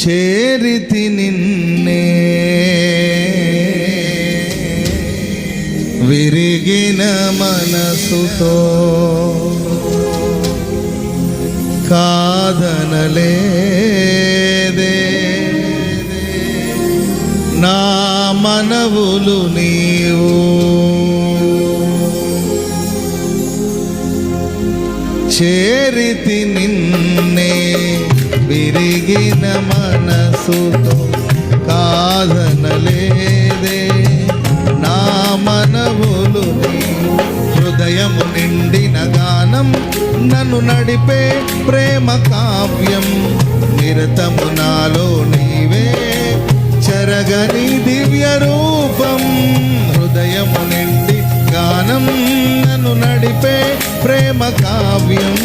చేరితి నిన్నే విరిగిన మనసుతో కాదనలేదే నా మనవులు నీవు చేరితి నిన్నే విరిగిన మనసుతో కాదనలేదే నా మనవులు నీవు హృదయము నిండిన గానం నన్ను నడిపే ప్రేమ కావ్యం నిరతము నాలో నీవే చెరగని దివ్య రూపం హృదయము నిండి గానం నన్ను నడిపే ప్రేమ కావ్యం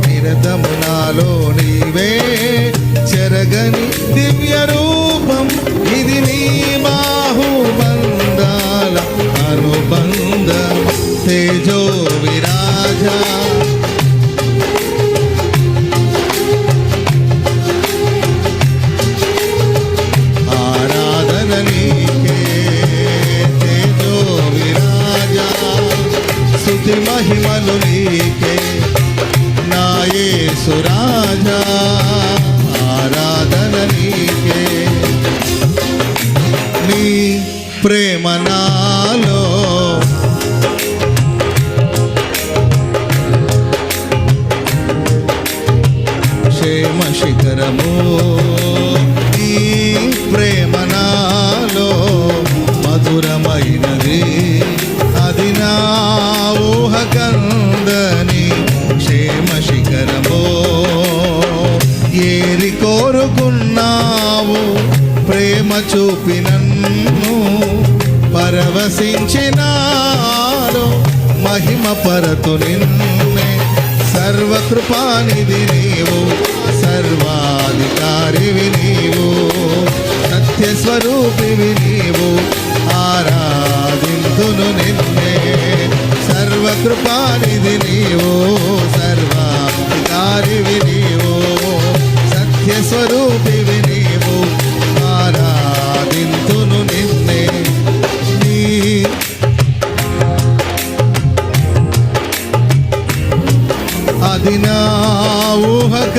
నిరతము నాలో నీవే చెరగని దివ్య రూపం ఇది నీ బాహుబంధాల అనుబంధం తేజో విరాజ ఆరాధన నీకే తేజో విరాజ స్తుతి మహిమలు నీకే నా యేసు రాజా ఆరాధన నీకే నీ ప్రేమ నాలో క్షేమ శిఖరము నీ ప్రేమ నాలో మధురమైనది అది నా ఊహకందని క్షేమ శిఖరము ఏరి కోరుకున్నావు ప్రేమ చూపి నన్ను పరవశించినాడు మహిమ పరతు నిన్నే సర్వకృపానిధి నీవు సర్వాధికారివి నీవు సత్యస్వరూపివి నీవు ఆరాధింతును నిన్నే సర్వకృపానిధి నీవు సర్వాధికారివి నీవు సత్యస్వరూపివి నీవు ఆరాధింతును నిన్నే నీ అది నా ఊహక